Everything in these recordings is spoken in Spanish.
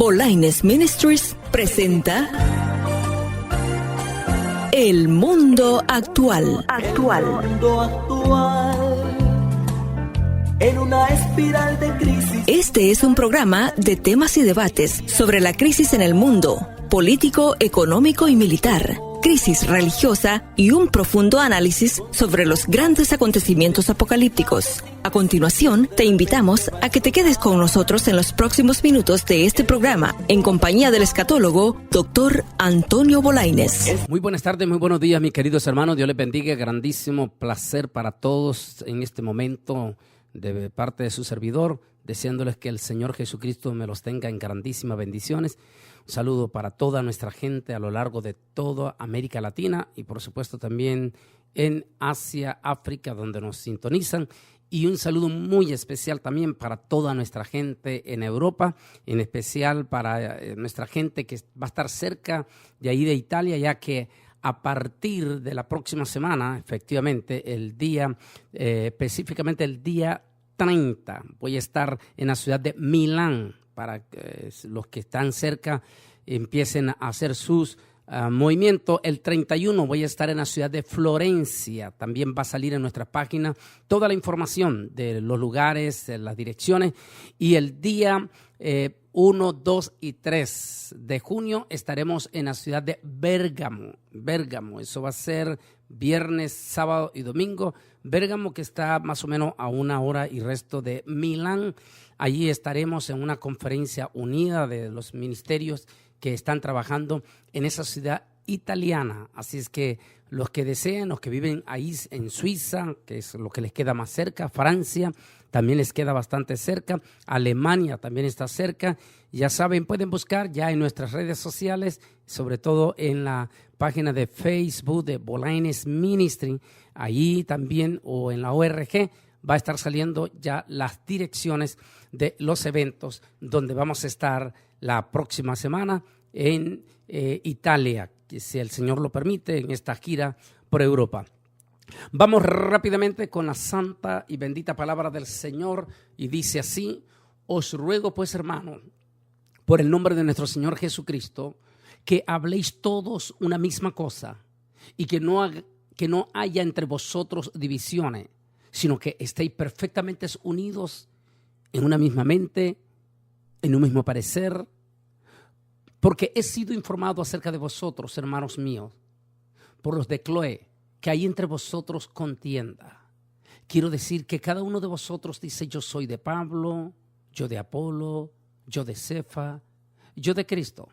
Bolaines Ministries presenta El Mundo Actual. El mundo actual, en una espiral de crisis. Este es un programa de temas y debates sobre la crisis en el mundo, político, económico y militar, crisis religiosa y un profundo análisis sobre los grandes acontecimientos apocalípticos. A continuación, te invitamos a que te quedes con nosotros en los próximos minutos de este programa, en compañía del escatólogo Dr. Antonio Bolaines. Muy buenas tardes, muy buenos días, mis queridos hermanos. Dios les bendiga. Grandísimo placer para todos en este momento de parte de su servidor, deseándoles que el Señor Jesucristo me los tenga en grandísimas bendiciones. Un saludo para toda nuestra gente a lo largo de toda América Latina y por supuesto también en Asia, África, donde nos sintonizan. Y un saludo muy especial también para toda nuestra gente en Europa, en especial para nuestra gente que va a estar cerca de ahí de Italia, ya que a partir de la próxima semana, efectivamente, específicamente el día 30, voy a estar en la ciudad de Milán para que los que están cerca empiecen a hacer sus movimientos. El 31 voy a estar en la ciudad de Florencia. También va a salir en nuestra página toda la información de los lugares, de las direcciones. Y el día 1, 2 y 3 de junio estaremos en la ciudad de Bérgamo. Eso va a ser viernes, sábado y domingo. Bérgamo, que está más o menos a 1 hora y resto de Milán. Allí estaremos en una conferencia unida de los ministerios que están trabajando en esa ciudad italiana. Así es que los que deseen, los que viven ahí en Suiza, que es lo que les queda más cerca, Francia también les queda bastante cerca, Alemania también está cerca. Ya saben, pueden buscar ya en nuestras redes sociales, sobre todo en la página de Facebook de Bolaines Ministry, allí también, o en la ORG, va a estar saliendo ya las direcciones de los eventos donde vamos a estar la próxima semana en Italia, que si el Señor lo permite, en esta gira por Europa. Vamos rápidamente con la santa y bendita palabra del Señor y dice así: os ruego pues, hermano, por el nombre de nuestro Señor Jesucristo, que habléis todos una misma cosa y que no haya entre vosotros divisiones, sino que estéis perfectamente unidos en una misma mente, en un mismo parecer, porque he sido informado acerca de vosotros, hermanos míos, por los de Cloé, que hay entre vosotros contienda. Quiero decir que cada uno de vosotros dice: yo soy de Pablo, yo de Apolo, yo de Cefa, yo de Cristo.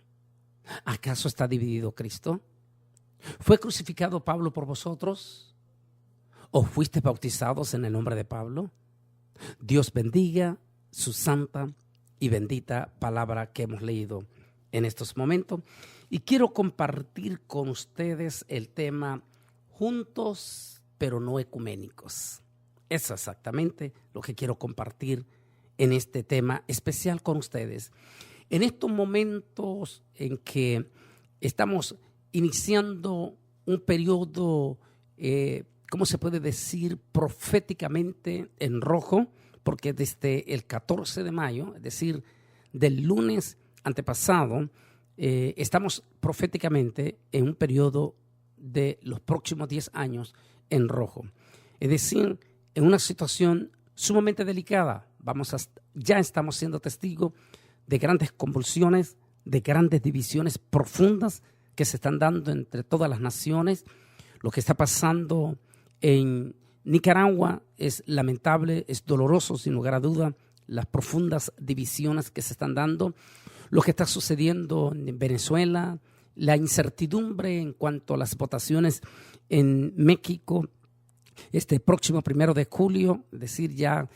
¿Acaso está dividido Cristo? ¿Fue crucificado Pablo por vosotros? ¿O fuisteis bautizados en el nombre de Pablo? Dios bendiga su santa y bendita palabra que hemos leído en estos momentos. Y quiero compartir con ustedes el tema juntos pero no ecuménicos. Eso es exactamente lo que quiero compartir en este tema especial con ustedes. En estos momentos en que estamos iniciando un periodo, ¿cómo se puede decir? Proféticamente en rojo, porque desde el 14 de mayo, es decir, del lunes antepasado, estamos proféticamente en un periodo de los próximos 10 años en rojo. Es decir, en una situación sumamente delicada. Ya estamos siendo testigos de grandes convulsiones, de grandes divisiones profundas que se están dando entre todas las naciones. Lo que está pasando en Nicaragua es lamentable, es doloroso, sin lugar a duda, las profundas divisiones que se están dando. Lo que está sucediendo en Venezuela, la incertidumbre en cuanto a las votaciones en México, este próximo 1 de julio, es decir, ya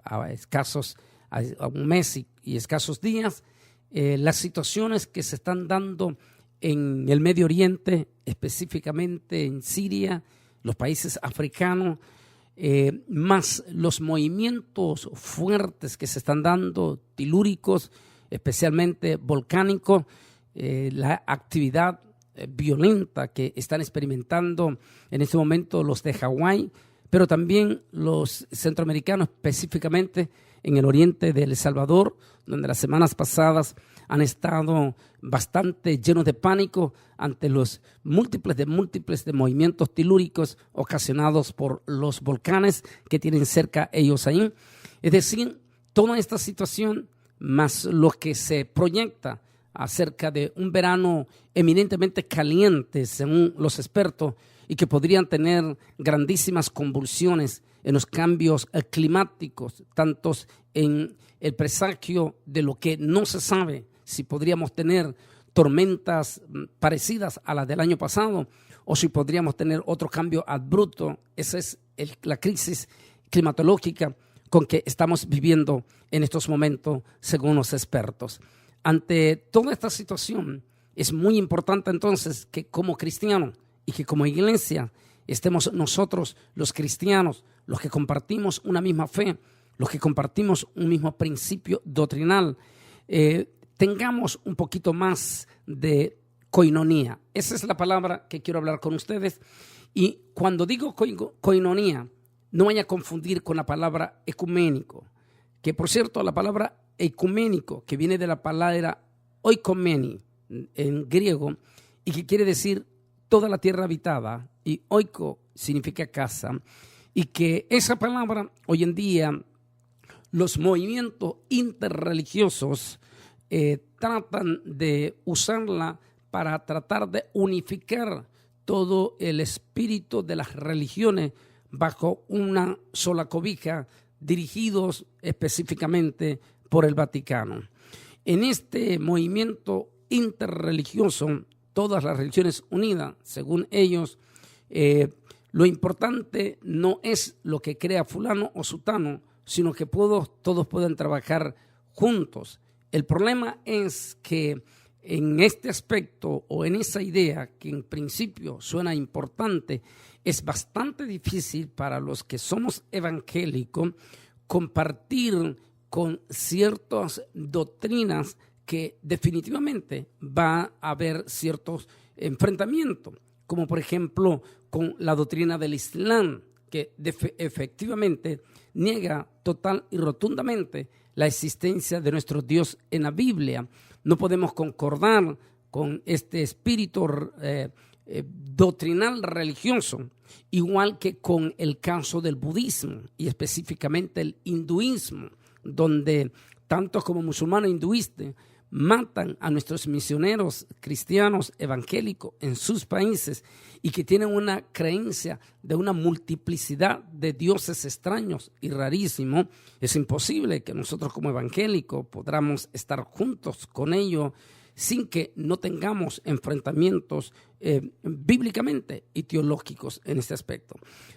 a un mes y escasos días, las situaciones que se están dando en el Medio Oriente, específicamente en Siria, los países africanos, más los movimientos fuertes que se están dando, telúricos, especialmente volcánicos, la actividad violenta que están experimentando en este momento los de Hawái, pero también los centroamericanos, específicamente en el oriente de El Salvador, donde las semanas pasadas han estado bastante llenos de pánico ante los múltiples de movimientos telúricos ocasionados por los volcanes que tienen cerca ellos ahí. Es decir, toda esta situación, más lo que se proyecta acerca de un verano eminentemente caliente, según los expertos, y que podrían tener grandísimas convulsiones en los cambios climáticos, tantos en el presagio de lo que no se sabe, si podríamos tener tormentas parecidas a las del año pasado o si podríamos tener otro cambio abrupto. Esa es la crisis climatológica con que estamos viviendo en estos momentos, según los expertos. Ante toda esta situación, es muy importante entonces que como cristianos y que como iglesia estemos nosotros, los cristianos, los que compartimos una misma fe, los que compartimos un mismo principio doctrinal, tengamos un poquito más de koinonía. Esa es la palabra que quiero hablar con ustedes. Y cuando digo koinonía, no vaya a confundir con la palabra ecuménico, que por cierto, la palabra ecuménico, que viene de la palabra oikomeni en griego, y que quiere decir toda la tierra habitada, y oiko significa casa, y que esa palabra hoy en día los movimientos interreligiosos tratan de usarla para tratar de unificar todo el espíritu de las religiones bajo una sola cobija, dirigidos específicamente por el Vaticano. En este movimiento interreligioso, todas las religiones unidas, según ellos, lo importante no es lo que crea fulano o sutano, sino que todos pueden trabajar juntos. El problema es que en este aspecto o en esa idea que en principio suena importante, es bastante difícil para los que somos evangélicos compartir con ciertas doctrinas que definitivamente va a haber ciertos enfrentamientos, como por ejemplo con la doctrina del Islam, que efectivamente niega total y rotundamente la existencia de nuestro Dios en la Biblia. No podemos concordar con este espíritu doctrinal religioso, igual que con el caso del budismo y específicamente el hinduismo, donde tantos como musulmanes hinduistas matan a nuestros misioneros cristianos evangélicos en sus países y que tienen una creencia de una multiplicidad de dioses extraños y rarísimos. Es imposible que nosotros como evangélicos podamos estar juntos con ellos sin que no tengamos enfrentamientos bíblicamente y teológicos en este aspecto.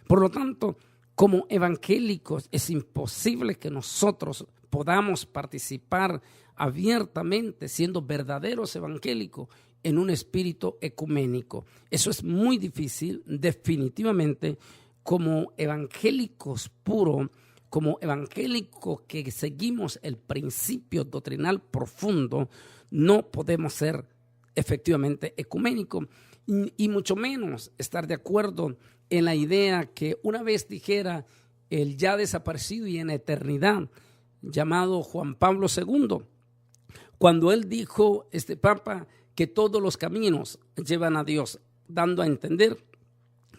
Por lo tanto, como evangélicos es imposible que nosotros podamos participar abiertamente, siendo verdaderos evangélicos, en un espíritu ecuménico. Eso es muy difícil, definitivamente, como evangélicos puros, como evangélicos que seguimos el principio doctrinal profundo, no podemos ser efectivamente ecuménicos y mucho menos estar de acuerdo en la idea que una vez dijera el ya desaparecido y en eternidad llamado Juan Pablo II, cuando él dijo, Papa, que todos los caminos llevan a Dios, dando a entender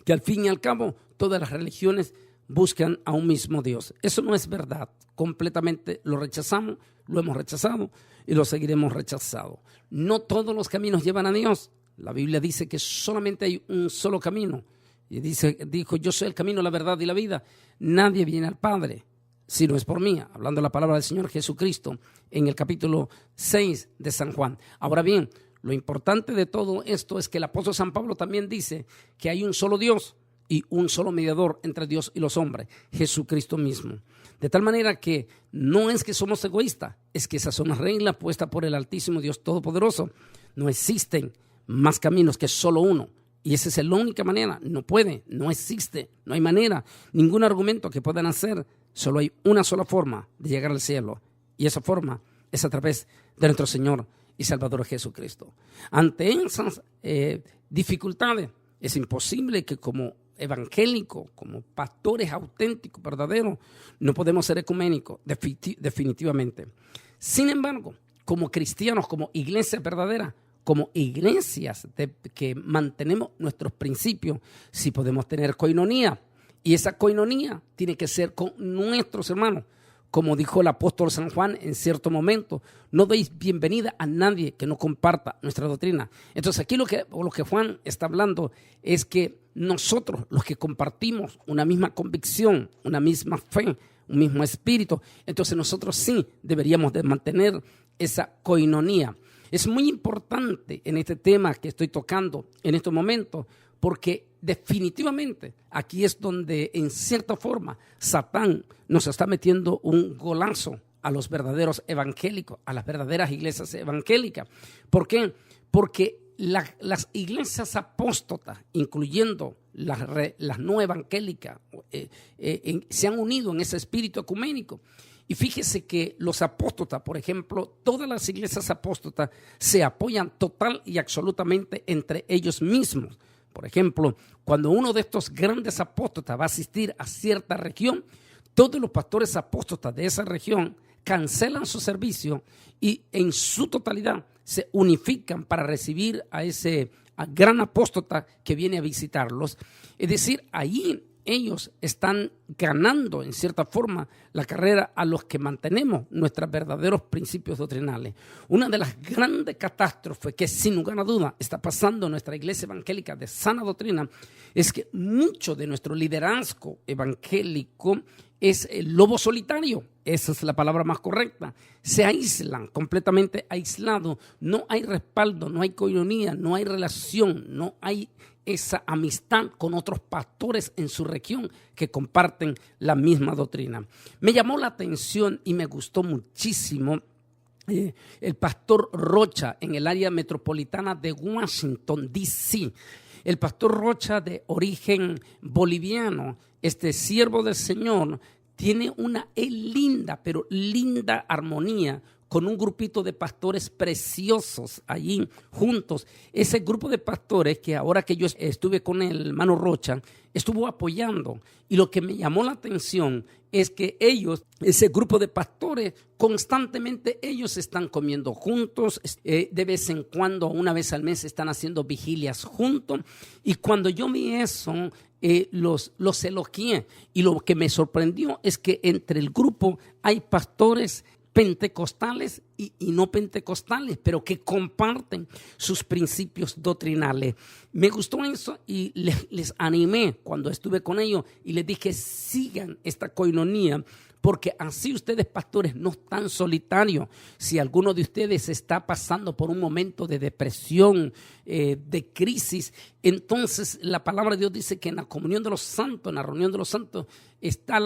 que al fin y al cabo todas las religiones buscan a un mismo Dios. Eso no es verdad, completamente lo rechazamos, lo hemos rechazado y lo seguiremos rechazando. No todos los caminos llevan a Dios. La Biblia dice que solamente hay un solo camino. Y dijo, yo soy el camino, la verdad y la vida. Nadie viene al Padre si no es por mí, hablando la palabra del Señor Jesucristo en el capítulo 6 de San Juan. Ahora bien, lo importante de todo esto es que el apóstol San Pablo también dice que hay un solo Dios y un solo mediador entre Dios y los hombres, Jesucristo mismo. De tal manera que no es que somos egoístas, es que esas son las reglas puestas por el Altísimo Dios Todopoderoso. No existen más caminos que solo uno. Y esa es la única manera. No puede, no existe, no hay manera, ningún argumento que puedan hacer. Solo hay una sola forma de llegar al cielo. Y esa forma es a través de nuestro Señor y Salvador Jesucristo. Ante esas dificultades, es imposible que como evangélicos, como pastores auténticos, verdaderos, no podemos ser ecuménicos, definitivamente. Sin embargo, como cristianos, como iglesias verdaderas, como iglesias que mantenemos nuestros principios, sí podemos tener coinonía. Y esa coinonía tiene que ser con nuestros hermanos. Como dijo el apóstol San Juan en cierto momento, no deis bienvenida a nadie que no comparta nuestra doctrina. Entonces aquí lo que Juan está hablando es que nosotros, los que compartimos una misma convicción, una misma fe, un mismo espíritu, entonces nosotros sí deberíamos de mantener esa coinonía. Es muy importante en este tema que estoy tocando en estos momentos, porque definitivamente aquí es donde en cierta forma Satán nos está metiendo un golazo a los verdaderos evangélicos, a las verdaderas iglesias evangélicas. ¿Por qué? Porque las iglesias apóstatas, incluyendo las no evangélicas, se han unido en ese espíritu ecuménico. Y fíjese que los apóstatas, por ejemplo, todas las iglesias apóstatas se apoyan total y absolutamente entre ellos mismos. Por ejemplo, cuando uno de estos grandes apóstatas va a asistir a cierta región, todos los pastores apóstatas de esa región cancelan su servicio y en su totalidad se unifican para recibir a ese gran apóstata que viene a visitarlos. Es decir, ahí ellos están ganando en cierta forma la carrera a los que mantenemos nuestros verdaderos principios doctrinales. Una de las grandes catástrofes que sin lugar a duda está pasando en nuestra iglesia evangélica de sana doctrina es que mucho de nuestro liderazgo evangélico es el lobo solitario. Esa es la palabra más correcta. Se aíslan, completamente aislados. No hay respaldo, no hay coinonía, no hay relación, no hay esa amistad con otros pastores en su región que comparten la misma doctrina. Me llamó la atención y me gustó muchísimo el pastor Rocha en el área metropolitana de Washington, D.C. El pastor Rocha, de origen boliviano, este siervo del Señor, tiene una linda, pero linda armonía con un grupito de pastores preciosos allí juntos. Ese grupo de pastores que ahora que yo estuve con el hermano Rocha, estuvo apoyando. Y lo que me llamó la atención es que ellos, ese grupo de pastores, constantemente ellos están comiendo juntos. De vez en cuando, una vez al mes, están haciendo vigilias juntos. Y cuando yo vi eso, los elogié. Y lo que me sorprendió es que entre el grupo hay pastores pentecostales y no pentecostales, pero que comparten sus principios doctrinales. Me gustó eso y les animé cuando estuve con ellos y les dije, sigan esta coinonía, porque así ustedes, pastores, no están solitarios. Si alguno de ustedes está pasando por un momento de depresión, de crisis, entonces la palabra de Dios dice que en la comunión de los santos, en la reunión de los santos, está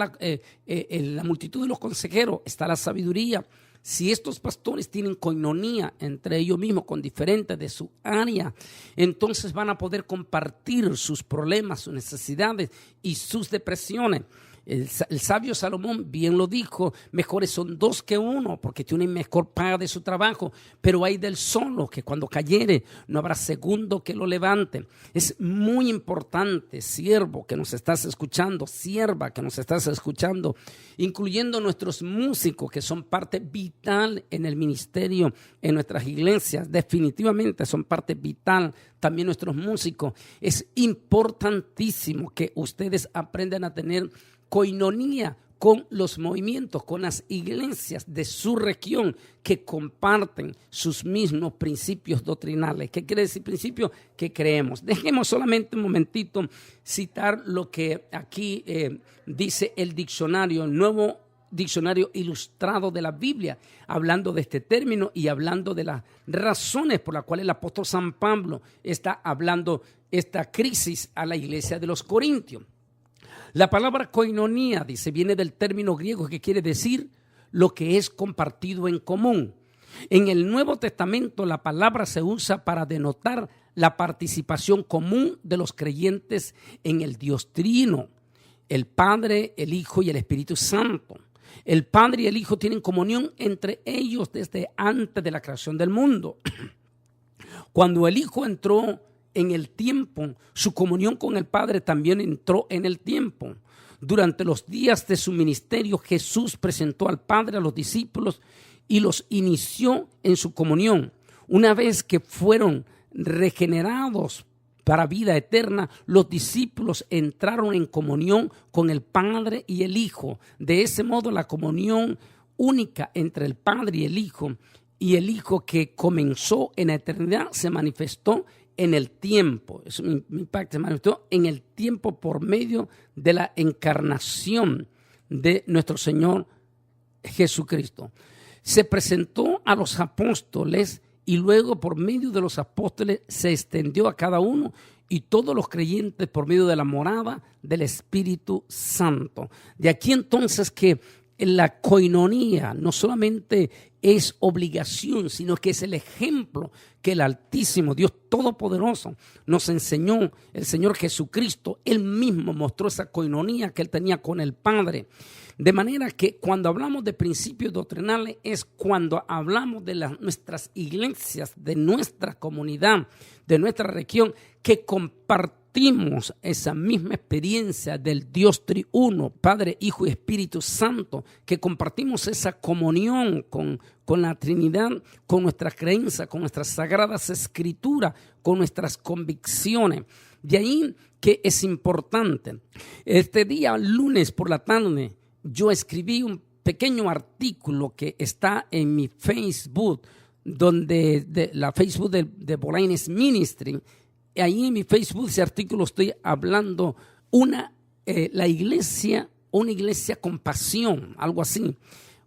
en la multitud de los consejeros, está la sabiduría. Si estos pastores tienen coinonía entre ellos mismos con diferentes de su área, entonces van a poder compartir sus problemas, sus necesidades y sus depresiones. El sabio Salomón bien lo dijo, mejores son dos que uno, porque tiene mejor paga de su trabajo, pero hay del solo, que cuando cayere no habrá segundo que lo levante. Es muy importante, siervo que nos estás escuchando, sierva que nos estás escuchando, incluyendo nuestros músicos que son parte vital en el ministerio, en nuestras iglesias, definitivamente son parte vital. También nuestros músicos, es importantísimo que ustedes aprendan a tener coinonía con los movimientos, con las iglesias de su región que comparten sus mismos principios doctrinales. ¿Qué quiere decir principio? Que creemos. Dejemos solamente un momentito citar lo que aquí dice el diccionario, el Nuevo Diccionario Ilustrado de la Biblia, hablando de este término y hablando de las razones por las cuales el apóstol San Pablo está hablando esta crisis a la iglesia de los Corintios. La palabra koinonía, dice, viene del término griego que quiere decir lo que es compartido en común. En el Nuevo Testamento la palabra se usa para denotar la participación común de los creyentes en el Dios Trino, el Padre, el Hijo y el Espíritu Santo. El Padre y el Hijo tienen comunión entre ellos desde antes de la creación del mundo. Cuando el Hijo entró en el tiempo, su comunión con el Padre también entró en el tiempo. Durante los días de su ministerio, Jesús presentó al Padre a los discípulos y los inició en su comunión. Una vez que fueron regenerados para vida eterna, los discípulos entraron en comunión con el Padre y el Hijo. De ese modo, la comunión única entre el Padre y el Hijo que comenzó en la eternidad se manifestó en el tiempo. Eso me impacta, se manifestó en el tiempo por medio de la encarnación de nuestro Señor Jesucristo. Se presentó a los apóstoles y luego por medio de los apóstoles se extendió a cada uno y todos los creyentes por medio de la morada del Espíritu Santo. De aquí entonces que la coinonía no solamente es obligación, sino que es el ejemplo que el Altísimo Dios Todopoderoso nos enseñó. El Señor Jesucristo, Él mismo mostró esa coinonía que Él tenía con el Padre. De manera que cuando hablamos de principios doctrinales es cuando hablamos de nuestras iglesias, de nuestra comunidad, de nuestra región, que compartimos esa misma experiencia del Dios triuno, Padre, Hijo y Espíritu Santo, que compartimos esa comunión con la Trinidad, con nuestra creencia, con nuestras sagradas escrituras, con nuestras convicciones. De ahí que es importante. Este día, lunes por la tarde, yo escribí un pequeño artículo que está en mi Facebook, la Facebook de Bolaños Ministry. Ahí en mi Facebook, ese artículo estoy hablando una iglesia con pasión, algo así,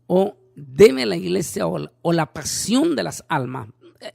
o deme la iglesia o la pasión de las almas.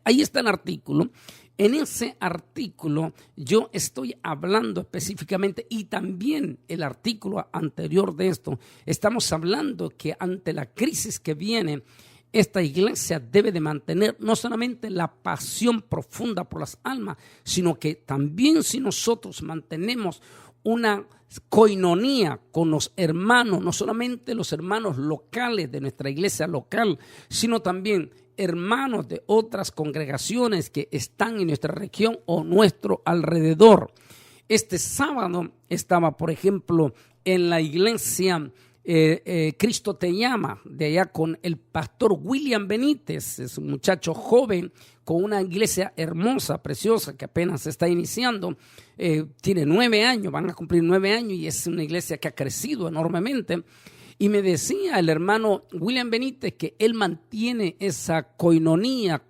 Ahí está el artículo. En ese artículo yo estoy hablando específicamente, y también el artículo anterior de esto, estamos hablando que ante la crisis que viene, esta iglesia debe de mantener no solamente la pasión profunda por las almas, sino que también si nosotros mantenemos una coinonía con los hermanos, no solamente los hermanos locales de nuestra iglesia local, sino también hermanos de otras congregaciones que están en nuestra región o nuestro alrededor. Este sábado estaba, por ejemplo, en la iglesia Cristo te llama, de allá con el pastor William Benítez. Es un muchacho joven con una iglesia hermosa, preciosa, que apenas se está iniciando. Tiene 9 años, van a cumplir 9 años y es una iglesia que ha crecido enormemente. Y me decía el hermano William Benítez que él mantiene esa coinonía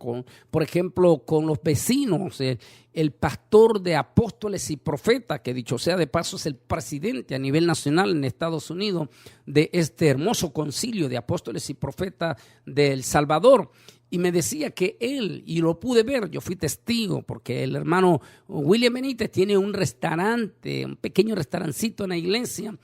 por ejemplo, con los vecinos. El pastor de Apóstoles y Profetas, que dicho sea de paso es el presidente a nivel nacional en Estados Unidos de este hermoso concilio de Apóstoles y Profetas de El Salvador. Y me decía que él, y lo pude ver, yo fui testigo, porque el hermano William Benítez tiene un restaurante, un pequeño restaurancito en la iglesia.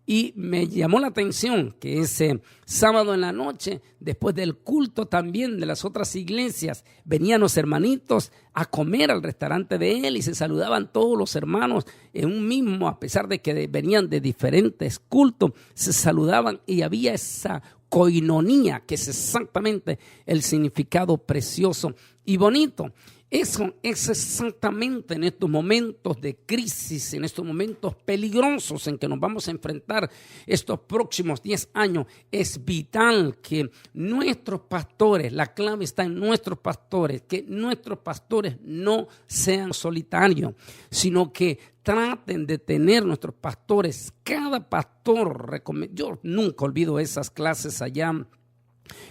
Y me llamó la atención que ese sábado en la noche, después del culto también de las otras iglesias, venían los hermanitos a comer al restaurante de él y se saludaban todos los hermanos en un mismo, a pesar de que venían de diferentes cultos, se saludaban y había esa coinonía, que es exactamente el significado precioso y bonito. Eso es exactamente en estos momentos de crisis, en estos momentos peligrosos en que nos vamos a enfrentar estos próximos 10 años. Es vital que nuestros pastores, la clave está en nuestros pastores, que nuestros pastores no sean solitarios, sino que traten de tener nuestros pastores, cada pastor. Yo nunca olvido esas clases allá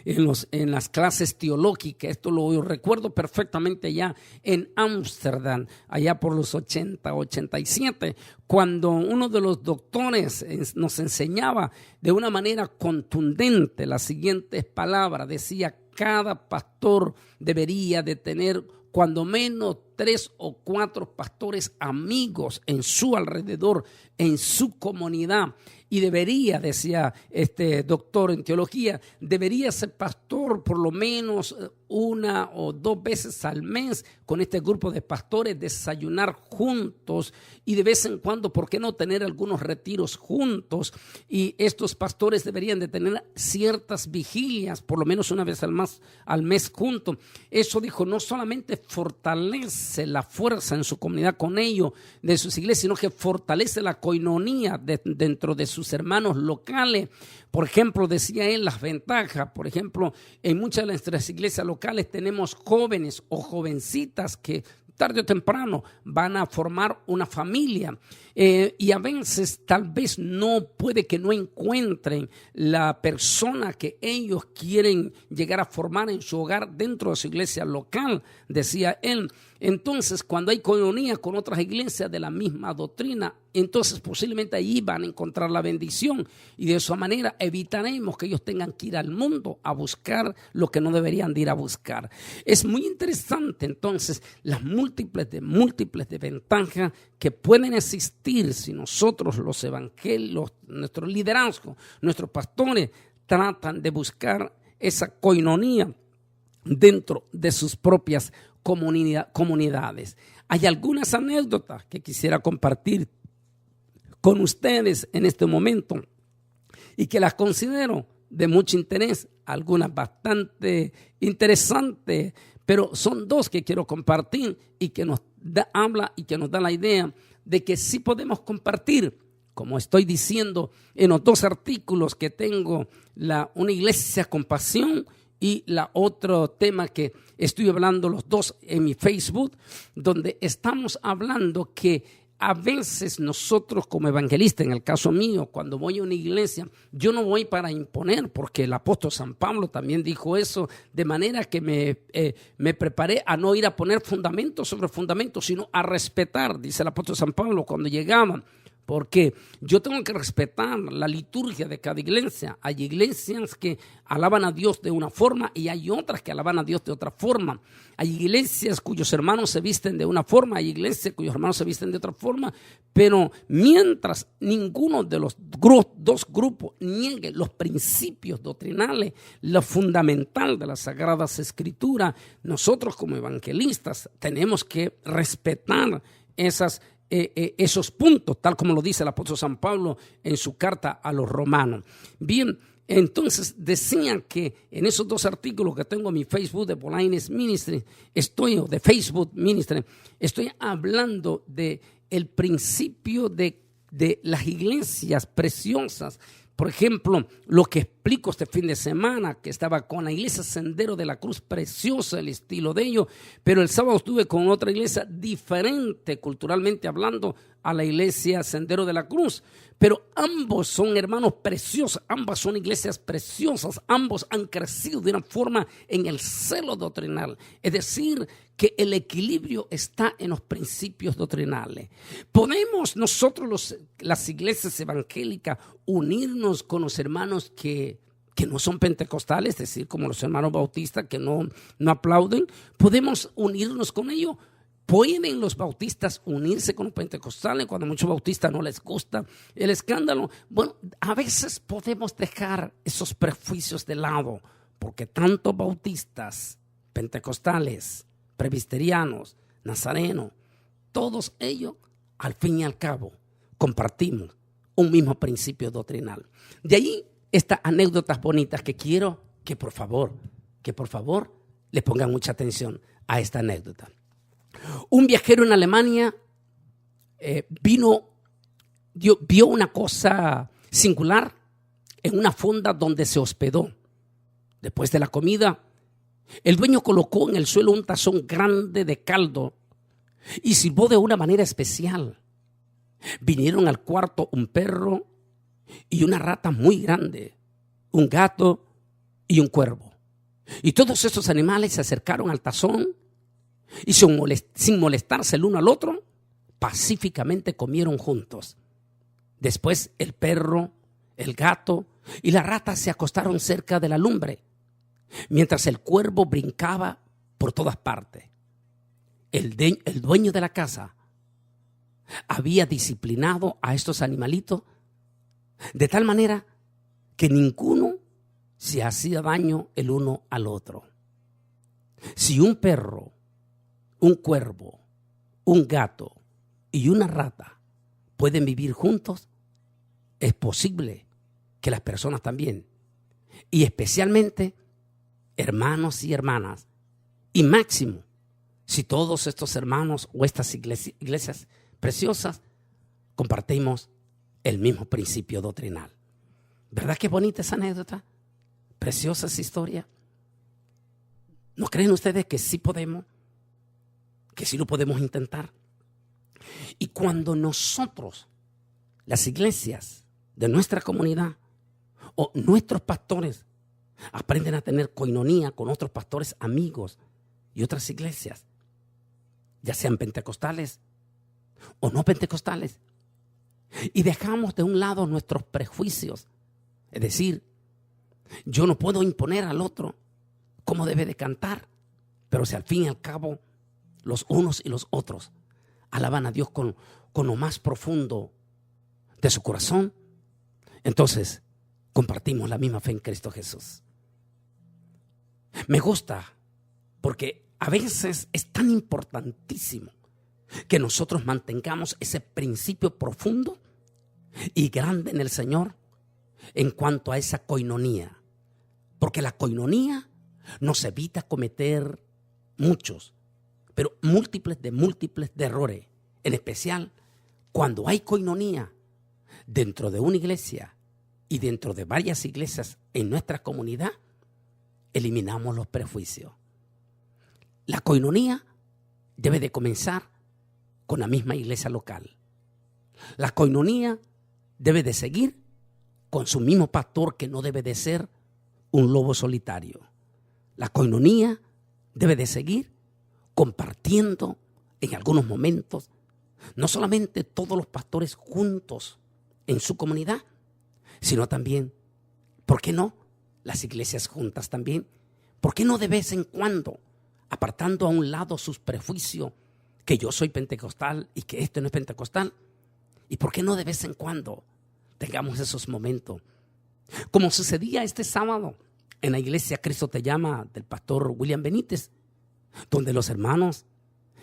en las clases teológicas. Esto lo recuerdo perfectamente allá en Ámsterdam, allá por los 80, 87, cuando uno de los doctores nos enseñaba de una manera contundente las siguientes palabras. Decía: cada pastor debería de tener cuando menos 3 o 4 pastores amigos en su alrededor, en su comunidad. Y debería, decía este doctor en teología, debería ser pastor por lo menos 1 o 2 veces al mes con este grupo de pastores, desayunar juntos y de vez en cuando, ¿por qué no tener algunos retiros juntos? Y estos pastores deberían de tener ciertas vigilias, por lo menos 1 vez al mes juntos. Eso, dijo, no solamente fortalece fortalece la fuerza en su comunidad con ellos, de sus iglesias, sino que fortalece la coinonía dentro de sus hermanos locales. Por ejemplo, decía él las ventajas. Por ejemplo, en muchas de nuestras iglesias locales tenemos jóvenes o jovencitas que tarde o temprano van a formar una familia, y a veces tal vez puede que no encuentren la persona que ellos quieren llegar a formar en su hogar dentro de su iglesia local, decía él. Entonces, cuando hay coinonía con otras iglesias de la misma doctrina, entonces posiblemente ahí van a encontrar la bendición, y de esa manera evitaremos que ellos tengan que ir al mundo a buscar lo que no deberían de ir a buscar. Es muy interesante entonces las múltiples de ventajas que pueden existir si nosotros los evangelios, nuestro liderazgo, nuestros pastores tratan de buscar esa coinonía dentro de sus propias comunidades. Hay algunas anécdotas que quisiera compartir con ustedes en este momento y que las considero de mucho interés, algunas bastante interesantes, pero son dos que quiero compartir y que nos da la idea de que sí podemos compartir, como estoy diciendo en los dos artículos que tengo, una iglesia con pasión y la otro tema que estoy hablando los dos en mi Facebook, donde estamos hablando que a veces nosotros como evangelistas, en el caso mío, cuando voy a una iglesia, yo no voy para imponer, porque el apóstol San Pablo también dijo eso, de manera que me preparé a no ir a poner fundamento sobre fundamento, sino a respetar, dice el apóstol San Pablo cuando llegaban. Porque yo tengo que respetar la liturgia de cada iglesia. Hay iglesias que alaban a Dios de una forma y hay otras que alaban a Dios de otra forma. Hay iglesias cuyos hermanos se visten de una forma, hay iglesias cuyos hermanos se visten de otra forma. Pero mientras ninguno de los dos grupos niegue los principios doctrinales, lo fundamental de las Sagradas Escrituras, nosotros como evangelistas tenemos que respetar esos puntos, tal como lo dice el apóstol San Pablo en su carta a los romanos. Bien, entonces decían que en esos dos artículos que tengo en mi Facebook de Bolaines Ministry, de Facebook Ministry, estoy hablando de el principio de las iglesias preciosas. Por ejemplo, lo que explico este fin de semana, que estaba con la iglesia Sendero de la Cruz, preciosa el estilo de ellos, pero el sábado estuve con otra iglesia diferente, culturalmente hablando, a la iglesia Sendero de la Cruz. Pero ambos son hermanos preciosos, ambas son iglesias preciosas, ambos han crecido de una forma en el celo doctrinal. Es decir, que el equilibrio está en los principios doctrinales. ¿Podemos nosotros, las iglesias evangélicas, unirnos con los hermanos que no son pentecostales, es decir, como los hermanos bautistas que no aplauden? ¿Podemos unirnos con ellos? ¿Pueden los bautistas unirse con los pentecostales cuando a muchos bautistas no les gusta el escándalo? Bueno, a veces podemos dejar esos prejuicios de lado, porque tanto bautistas, pentecostales, presbiterianos, nazarenos, todos ellos, al fin y al cabo, compartimos un mismo principio doctrinal. De ahí estas anécdotas bonitas que quiero que por favor le pongan mucha atención a esta anécdota. Un viajero en Alemania vio una cosa singular en una fonda donde se hospedó. Después de la comida, el dueño colocó en el suelo un tazón grande de caldo y sirvió de una manera especial. Vinieron al cuarto un perro y una rata muy grande, un gato y un cuervo. Y todos estos animales se acercaron al tazón y sin molestarse el uno al otro, pacíficamente comieron juntos. Después el perro, el gato y la rata se acostaron cerca de la lumbre, mientras el cuervo brincaba por todas partes. El dueño de la casa había disciplinado a estos animalitos de tal manera que ninguno se hacía daño el uno al otro. Si un perro, un cuervo, un gato y una rata pueden vivir juntos, es posible que las personas también, y especialmente hermanos y hermanas, y máximo si todos estos hermanos o estas iglesias preciosas compartimos el mismo principio doctrinal? ¿Verdad que bonita esa anécdota? Preciosa esa historia. ¿No creen ustedes que sí podemos? Que sí lo podemos intentar. Y cuando nosotros, las iglesias de nuestra comunidad o nuestros pastores, aprenden a tener coinonía con otros pastores amigos y otras iglesias, ya sean pentecostales o no pentecostales, y dejamos de un lado nuestros prejuicios, es decir, yo no puedo imponer al otro cómo debe de cantar, pero si al fin y al cabo los unos y los otros alaban a Dios con lo más profundo de su corazón, entonces compartimos la misma fe en Cristo Jesús. Me gusta porque a veces es tan importantísimo que nosotros mantengamos ese principio profundo y grande en el Señor en cuanto a esa coinonía, porque la coinonía nos evita cometer muchos, pero múltiples de errores, en especial cuando hay coinonía dentro de una iglesia y dentro de varias iglesias en nuestra comunidad. Eliminamos los prejuicios. La coinonía debe de comenzar con la misma iglesia local. La coinonía debe de seguir con su mismo pastor, que no debe de ser un lobo solitario. La coinonía debe de seguir compartiendo en algunos momentos, no solamente todos los pastores juntos en su comunidad, sino también, ¿por qué no?, las iglesias juntas también. ¿Por qué no de vez en cuando, apartando a un lado sus prejuicios, que yo soy pentecostal y que esto no es pentecostal? ¿Y por qué no de vez en cuando tengamos esos momentos? Como sucedía este sábado en la iglesia Cristo Te Llama del pastor William Benítez, donde los hermanos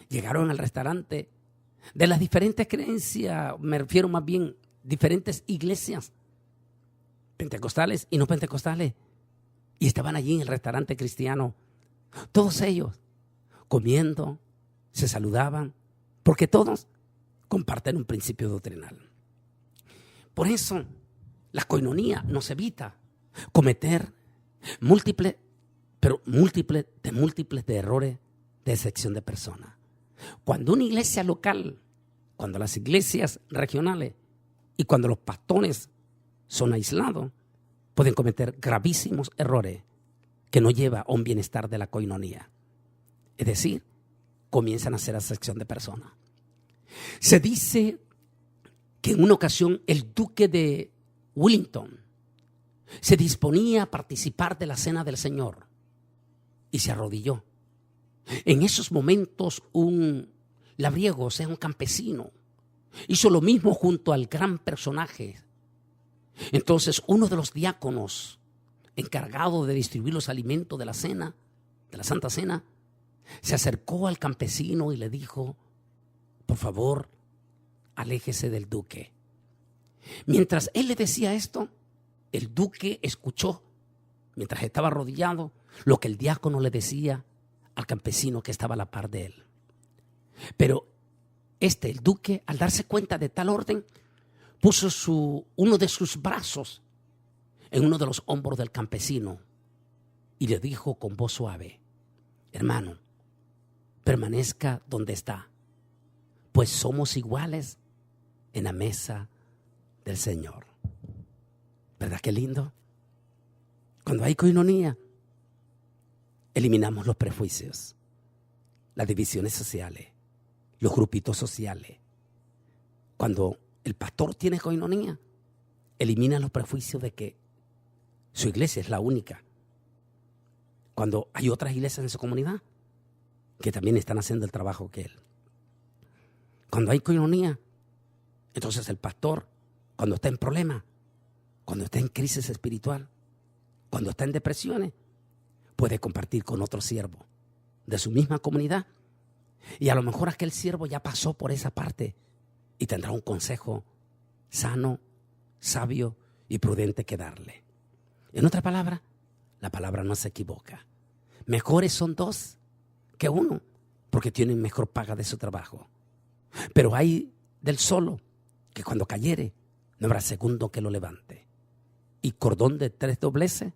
llegaron al restaurante de las diferentes creencias, me refiero más bien diferentes iglesias, pentecostales y no pentecostales, y estaban allí en el restaurante cristiano, todos ellos comiendo, se saludaban, porque todos comparten un principio doctrinal. Por eso la coinonía nos evita cometer múltiples de errores de excepción de personas. Cuando una iglesia local, cuando las iglesias regionales y cuando los pastores son aislados, pueden cometer gravísimos errores que no llevan a un bienestar de la coinonía. Es decir, comienzan a hacer acepción de personas. Se dice que en una ocasión el duque de Wellington se disponía a participar de la cena del Señor y se arrodilló. En esos momentos un labriego, o sea, un campesino, hizo lo mismo junto al gran personaje. Entonces uno de los diáconos encargado de distribuir los alimentos de la cena, de la Santa Cena, se acercó al campesino y le dijo: por favor, aléjese del duque. Mientras él le decía esto, el duque escuchó, mientras estaba arrodillado, lo que el diácono le decía al campesino que estaba a la par de él. Pero el duque, al darse cuenta de tal orden, puso uno de sus brazos en uno de los hombros del campesino y le dijo con voz suave: hermano, permanezca donde está, pues somos iguales en la mesa del Señor. ¿Verdad qué lindo? Cuando hay coinonía, eliminamos los prejuicios, las divisiones sociales, los grupitos sociales. Cuando el pastor tiene coinonía, elimina los prejuicios de que su iglesia es la única. Cuando hay otras iglesias en su comunidad que también están haciendo el trabajo que él. Cuando hay coinonía, entonces el pastor, cuando está en problemas, cuando está en crisis espiritual, cuando está en depresiones, puede compartir con otro siervo de su misma comunidad. Y a lo mejor aquel siervo ya pasó por esa parte y tendrá un consejo sano, sabio y prudente que darle. En otra palabra, la palabra no se equivoca. Mejores son dos que uno, porque tienen mejor paga de su trabajo. Pero hay del solo, que cuando cayere, no habrá segundo que lo levante. Y cordón de 3 dobleces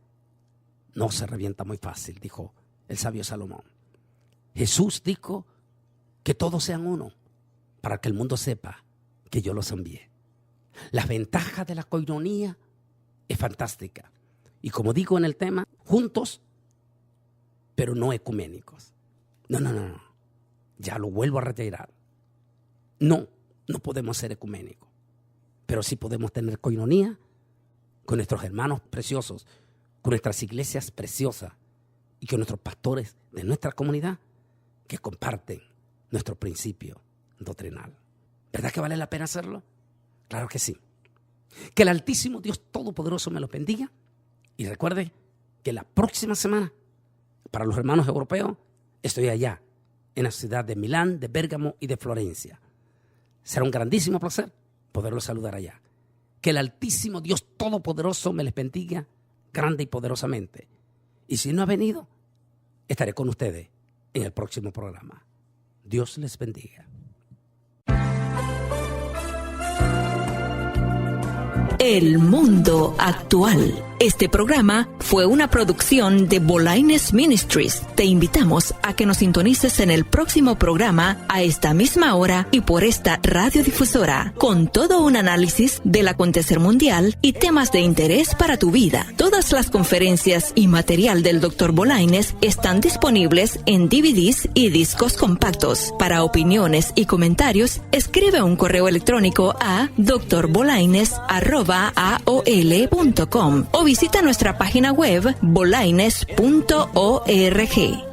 no se revienta muy fácil, dijo el sabio Salomón. Jesús dijo que todos sean uno, para que el mundo sepa que yo los envié. Las ventajas de la coinonía es fantástica. Y como digo en el tema, juntos, pero no ecuménicos. No. Ya lo vuelvo a retirar. No podemos ser ecuménicos. Pero sí podemos tener coinonía con nuestros hermanos preciosos, con nuestras iglesias preciosas y con nuestros pastores de nuestra comunidad que comparten nuestro principio doctrinal. ¿Verdad que vale la pena hacerlo? Claro que sí. Que el Altísimo Dios Todopoderoso me los bendiga. Y recuerde que la próxima semana, para los hermanos europeos, estoy allá, en la ciudad de Milán, de Bérgamo y de Florencia. Será un grandísimo placer poderlos saludar allá. Que el Altísimo Dios Todopoderoso me les bendiga grande y poderosamente. Y si no ha venido, estaré con ustedes en el próximo programa. Dios les bendiga. El mundo actual. Este programa fue una producción de Bolaines Ministries. Te invitamos a que nos sintonices en el próximo programa a esta misma hora y por esta radiodifusora, con todo un análisis del acontecer mundial y temas de interés para tu vida. Todas las conferencias y material del Dr. Bolaines están disponibles en DVDs y discos compactos. Para opiniones y comentarios, escribe un correo electrónico a drbolaines@aol.com o visita nuestra página web bolaines.org.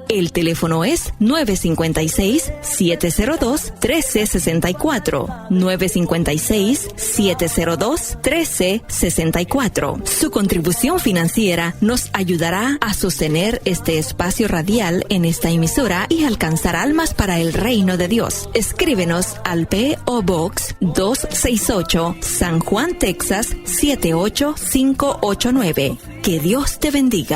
El teléfono es 956-702-1364. 956-702-1364. Su contribución financiera nos ayudará a sostener este espacio radial en esta emisora y alcanzar almas para el reino de Dios. Escríbenos al P.O. Box 268, San Juan, Texas 78589. Que Dios te bendiga.